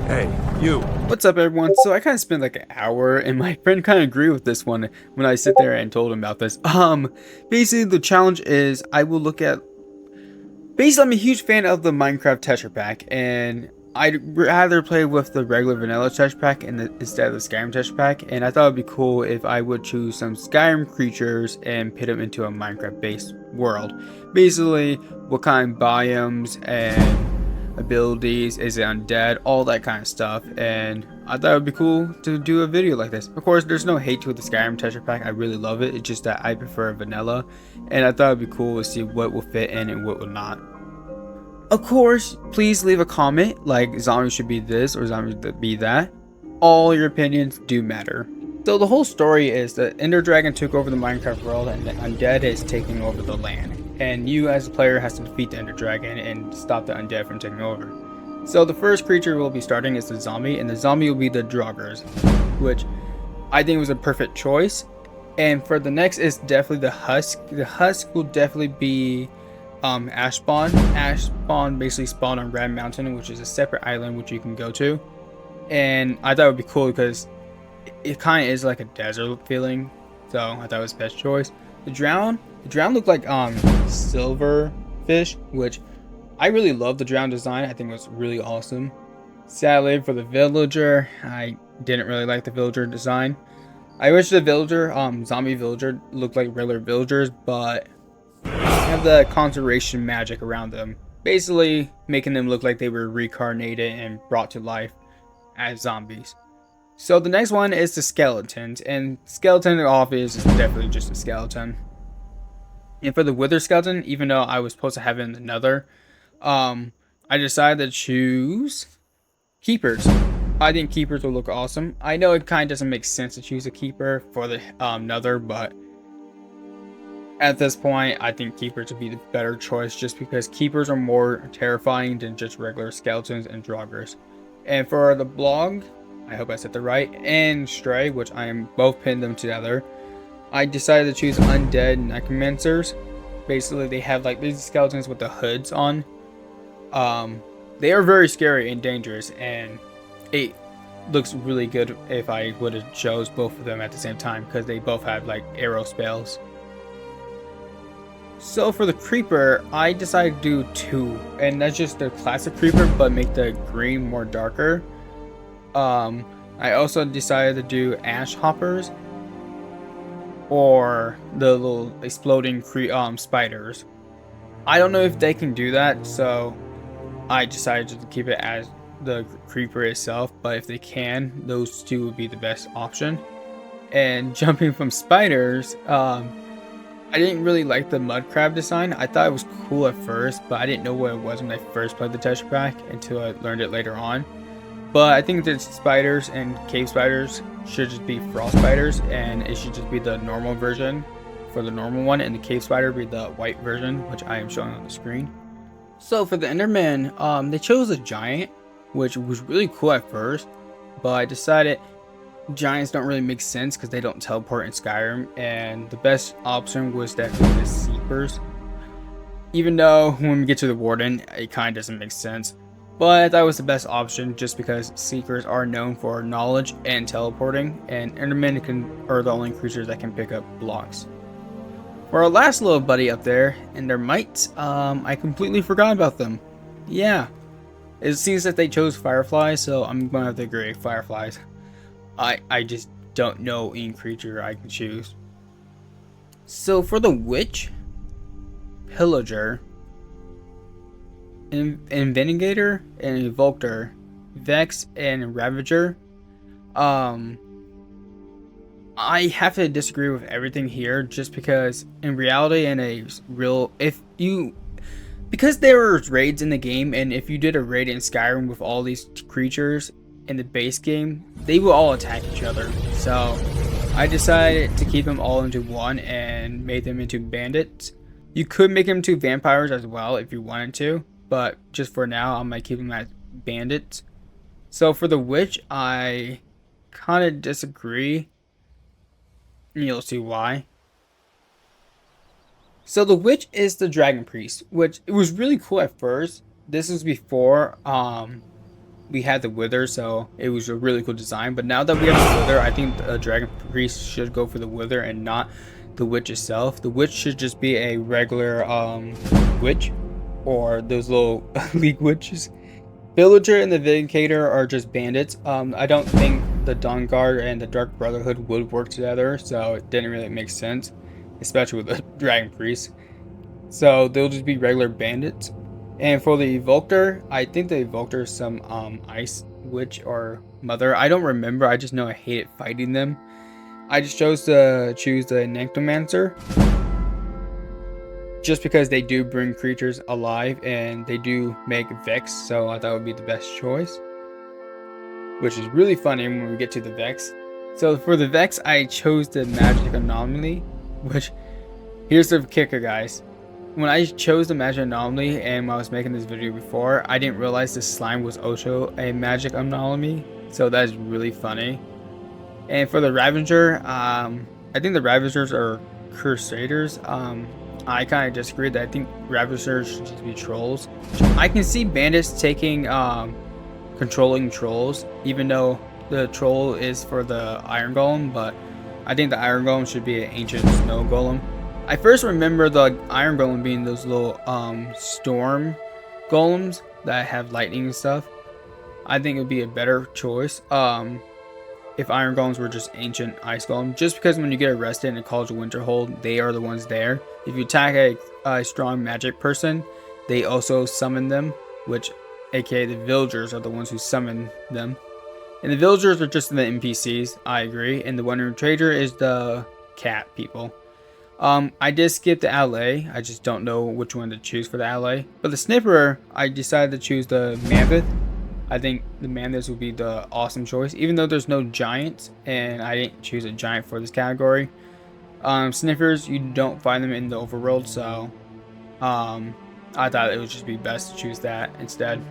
Hey, you. What's up, everyone? So I kind of spent like an hour, and my friend kind of agreed with this one when I sit there and told him about this. Basically the challenge is I will look at. Basically, I'm a huge fan of the Minecraft texture pack, and I'd rather play with the regular vanilla texture pack instead of the Skyrim texture pack. And I thought it'd be cool if I would choose some Skyrim creatures and put them into a Minecraft-based world. Basically, what kind of biomes and abilities, is it undead, all that kind of stuff. And I thought it would be cool to do a video like this. Of course, there's no hate to the Skyrim texture pack. I really love it. It's just that I prefer vanilla, and I thought it'd be cool to see what will fit in and what will not. Of course, please leave a comment like zombies should be this or zombies should be that. All your opinions do matter. So the whole story is that Ender Dragon took over the Minecraft world and the undead is taking over the land. And you as a player has to defeat the Ender Dragon and stop the undead from taking over. So the first creature we'll be starting is the zombie, and the zombie will be the Draugrs, which I think was a perfect choice. And for the next is definitely the Husk. The Husk will definitely be Ash Spawn. Ash Spawn basically spawned on Red Mountain, which is a separate island which you can go to. And I thought it would be cool because it kind of is like a desert feeling. So I thought it was the best choice. The Drown looked like silver fish, which I really love the Drown design. I think it was really awesome. Sadly for the villager, I didn't really like the villager design. I wish the villager, zombie villager looked like regular villagers, but have the conservation magic around them, basically making them look like they were reincarnated and brought to life as zombies. So the next one is the skeletons, and skeleton obviously is definitely just a skeleton. And for the wither skeleton, even though I was supposed to have it in another, I decided to choose keepers. I think keepers will look awesome. I know it kind of doesn't make sense to choose a keeper for the nether, but at this point, I think keepers would be the better choice just because keepers are more terrifying than just regular skeletons and Draugrs. And for the blog, I hope I said the right, and Stray, which I am both pinned them together, I decided to choose undead necromancers. Basically, they have like these skeletons with the hoods on. They are very scary and dangerous, and it looks really good if I would have chose both of them at the same time because they both have like arrow spells. So for the creeper, I decided to do two, and that's just the classic creeper, but make the green more darker. I also decided to do ash hoppers, or the little exploding spiders. I don't know if they can do that, so I decided to keep it as the creeper itself, but if they can, those two would be the best option. And jumping from spiders, I didn't really like the mud crab design. I thought it was cool at first, but I didn't know what it was when I first played the texture pack until I learned it later on. But I think that spiders and cave spiders should just be frost spiders, and it should just be the normal version for the normal one, and the cave spider be the white version, which I am showing on the screen. So for the Enderman, they chose a giant, which was really cool at first, but I decided giants don't really make sense because they don't teleport in Skyrim, and the best option was definitely the Seepers. Even though when we get to the Warden, it kind of doesn't make sense, but that was the best option just because Seekers are known for knowledge and teleporting, and Endermen are the only creatures that can pick up blocks. For our last little buddy up there, Endermites, I completely forgot about them. Yeah, it seems that they chose Fireflies, so I'm gonna have to agree, Fireflies. I just don't know any creature I can choose. So for the Witch, Pillager, Investigator, and Evoker, Vex, and Ravager, I have to disagree with everything here just because in reality because there were raids in the game, and if you did a raid in Skyrim with all these creatures in the base game, they will all attack each other. So I decided to keep them all into one and made them into bandits. You could make them into vampires as well if you wanted to, but just for now I might keep them as bandits. So for the witch, I kind of disagree, and you'll see why. So the witch is the dragon priest, which it was really cool at first. This was before we had the Wither, so it was a really cool design. But now that we have the Wither, I think the Dragon Priest should go for the Wither and not the Witch itself. The Witch should just be a regular witch, or those little League Witches. Villager and the Vindicator are just bandits. I don't think the Dawn Guard and the Dark Brotherhood would work together, so it didn't really make sense, especially with the Dragon Priest. So they'll just be regular bandits. And for the Evoker, I think the Evoker is some Ice Witch or Mother. I don't remember, I just know I hated fighting them. I just chose to choose the Necromancer, just because they do bring creatures alive and they do make Vex, so I thought it would be the best choice. Which is really funny when we get to the Vex. So for the Vex, I chose the Magic Anomaly, which, here's the kicker, guys. When I chose the Magic Anomaly and when I was making this video before, I didn't realize the slime was also a Magic Anomaly, so that's really funny. And for the Ravager, I think the Ravagers are Crusaders. I kind of disagree. That I think Ravagers should just be trolls. I can see bandits taking controlling trolls, even though the troll is for the Iron Golem, but I think the Iron Golem should be an ancient snow golem. I first remember the Iron Golem being those little storm golems that have lightning and stuff. I think it would be a better choice if Iron Golems were just ancient ice golem, just because when you get arrested in a College of Winterhold, they are the ones there. If you attack a strong magic person, they also summon them, which aka the villagers are the ones who summon them. And the villagers are just the NPCs, I agree, and the Wandering Trader is the cat people. I did skip the Alley, I just don't know which one to choose for the Alley. But the Sniffer, I decided to choose the Mammoth. I think the Mammoths would be the awesome choice, even though there's no giants, and I didn't choose a giant for this category. Sniffers, you don't find them in the overworld, so I thought it would just be best to choose that instead.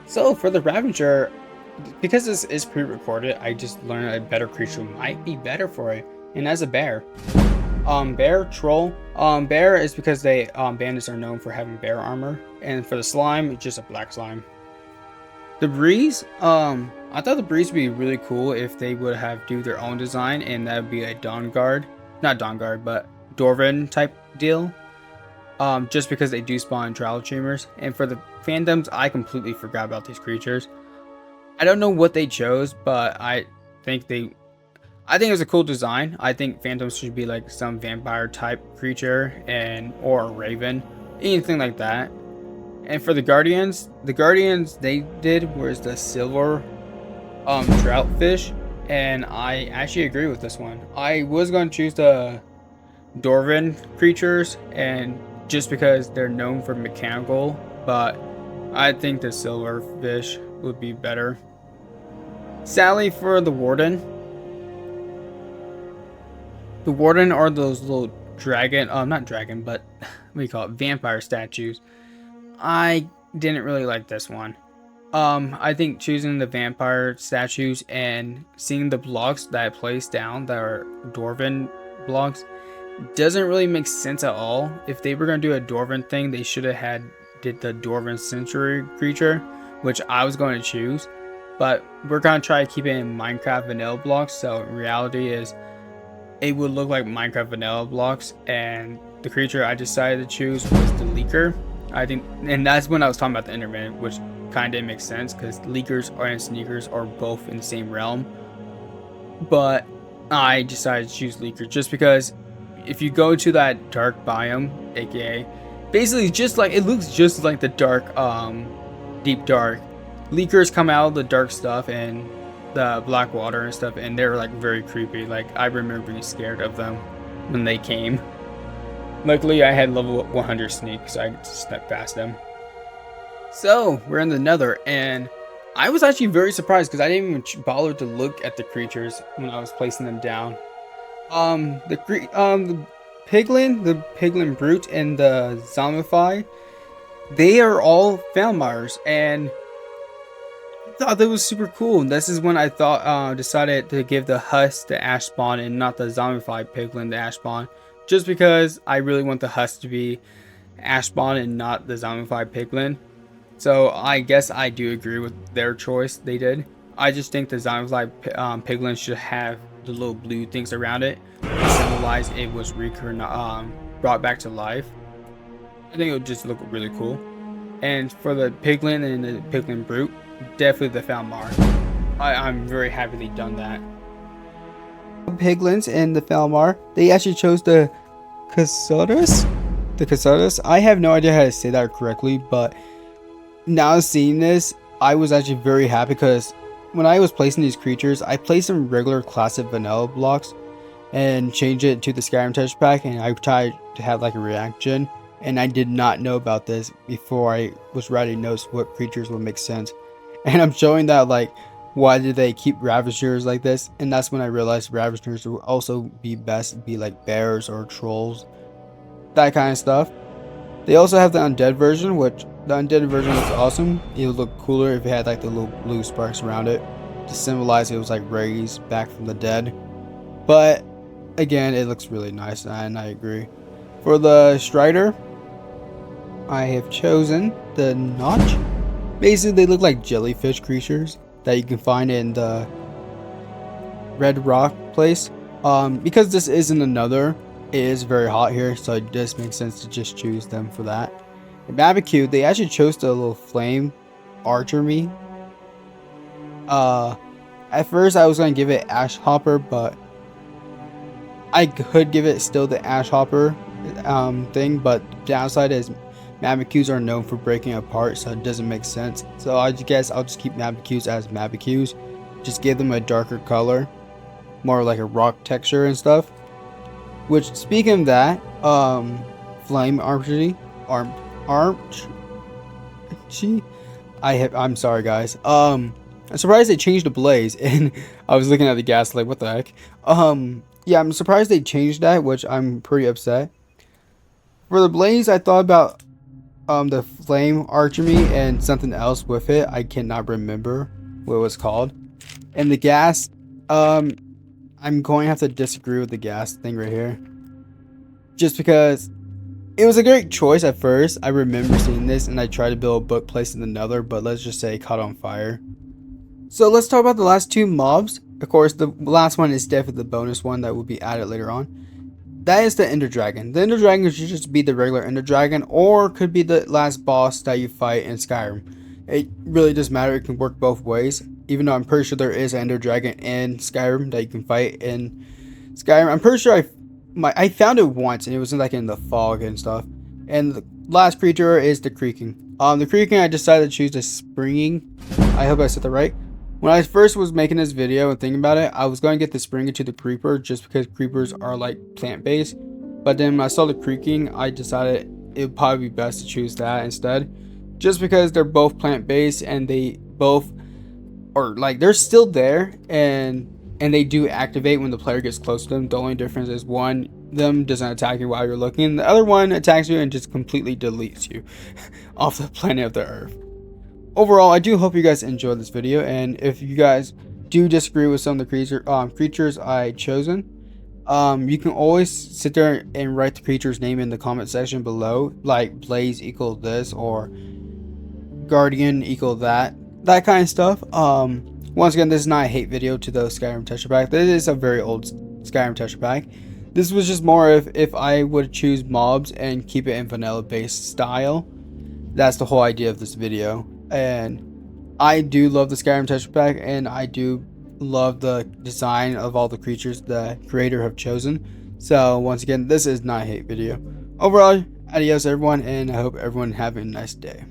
So for the Ravager, because this is pre-recorded, I just learned a better creature might be better for it, and as a bear. Bear, troll. Bear is because they bandits are known for having bear armor, and for the slime, it's just a black slime. The Breeze, I thought the Breeze would be really cool if they would have do their own design, and that would be a Dawn Guard, not Dawn Guard, but Dwarven type deal. Just because they do spawn in Trial Chambers. And for the Phantoms, I completely forgot about these creatures. I don't know what they chose, but I think it was a cool design. I think Phantoms should be like some vampire type creature or a raven, anything like that. And for the Guardians they did was the silver troutfish, and I actually agree with this one. I was going to choose the Dwarven creatures, and just because they're known for mechanical, but I think the silverfish would be better. Sally for the Warden. The Warden are those little dragon, not dragon, but what do you call it, vampire statues. I didn't really like this one. I think choosing the vampire statues and seeing the blocks that I placed down that are Dwarven blocks doesn't really make sense at all. If they were going to do a Dwarven thing, they should have did the Dwarven Century creature, which I was going to choose. But we're going to try to keep it in Minecraft vanilla blocks, so in reality is it would look like Minecraft vanilla blocks, and the creature I decided to choose was the Leaker. I think, and that's when I was talking about the Enderman, which kind of didn't make sense because Leakers and Sneakers are both in the same realm. But I decided to choose Leaker just because if you go to that dark biome, aka basically just like it looks just like the dark, deep dark. Leakers come out of the dark stuff and the black water and stuff, and they're like very creepy. Like I remember being scared of them when they came. Luckily, I had level 100 sneak, so I snuck past them. So, we're in the Nether, and I was actually very surprised because I didn't even bother to look at the creatures when I was placing them down. The Piglin Brute, and the Zombify, they are all Foundmires, and I thought that was super cool. This is when I decided to give the Husk the Ash Spawn and not the Zombify Piglin the Ash Spawn. Just because I really want the Husk to be Ash Spawn and not the Zombified Piglin. So I guess I do agree with their choice they did. I just think the Xylophile piglin should have the little blue things around it to symbolize it was brought back to life. I think it would just look really cool. And for the piglin and the piglin brute, definitely the Falmar. I'm very happy they done that. Piglins and the Falmar, they actually chose the Casadas? The Casadas? I have no idea how to say that correctly, but now seeing this, I was actually very happy because when I was placing these creatures, I placed some regular classic vanilla blocks and changed it to the Skyrim texture pack, and I tried to have like a reaction, and I did not know about this before I was writing notes what creatures would make sense. And I'm showing that like, why did they keep Ravagers like this? And that's when I realized Ravagers would also be like bears or trolls, that kind of stuff. They also have the undead version, which the undead version looks awesome. It would look cooler if it had like the little blue sparks around it to symbolize it was like raised back from the dead. But again, it looks really nice, and I agree. For the Strider, I have chosen the Notch. Basically, they look like jellyfish creatures that you can find in the Red Rock place. Because this isn't another, it is very hot here, so it just makes sense to just choose them for that. In barbecue, they actually chose the little flame archery. At first I was gonna give it Ash Hopper, but I could give it still the Ash Hopper thing, but the downside is Mabacues are known for breaking apart, so it doesn't make sense. So I guess I'll just keep Mabacues as Mabacues. Just give them a darker color, more like a rock texture and stuff. Which, speaking of that, flame archery, I'm sorry guys. I'm surprised they changed the blaze, and I was looking at the gas like, what the heck? Yeah, I'm surprised they changed that, which I'm pretty upset. For the blaze, I thought about the flame archery and something else with it. I cannot remember what it was called. And the gas, I'm going to have to disagree with the gas thing right here, just because it was a great choice at first. I remember seeing this and I tried to build a book placed in another, but let's just say it caught on fire. So let's talk about the last two mobs. Of course, the last one is definitely the bonus one that will be added later on. That is the Ender Dragon. The Ender Dragon should just be the regular Ender Dragon, or could be the last boss that you fight in Skyrim. It really doesn't matter. It can work both ways. Even though I'm pretty sure there is an Ender Dragon in Skyrim that you can fight in Skyrim. I'm pretty sure I found it once, and it was like in the fog and stuff. And the last creature is the Creaking. The Creaking, I decided to choose the Springing. I hope I said that right. When I first was making this video and thinking about it, I was going to get the Springer to the Creeper just because Creepers are like plant-based. But then when I saw the Creaking, I decided it would probably be best to choose that instead. Just because they're both plant-based and they both are like, they're still there and they do activate when the player gets close to them. The only difference is one, them doesn't attack you while you're looking. The other one attacks you and just completely deletes you off the planet of the Earth. Overall, I do hope you guys enjoyed this video, and if you guys do disagree with some of the creatures I chosen, you can always sit there and write the creature's name in the comment section below, like Blaze equal this or Guardian equal that kind of stuff. Once again, this is not a hate video to the Skyrim texture pack. This is a very old Skyrim texture pack. This was just more if I would choose mobs and keep it in vanilla based style. That's the whole idea of this video. And I do love the Skyrim texture pack, and I do love the design of all the creatures the creator have chosen. So once again, this is not a hate video. Overall, adios everyone, and I hope everyone have a nice day.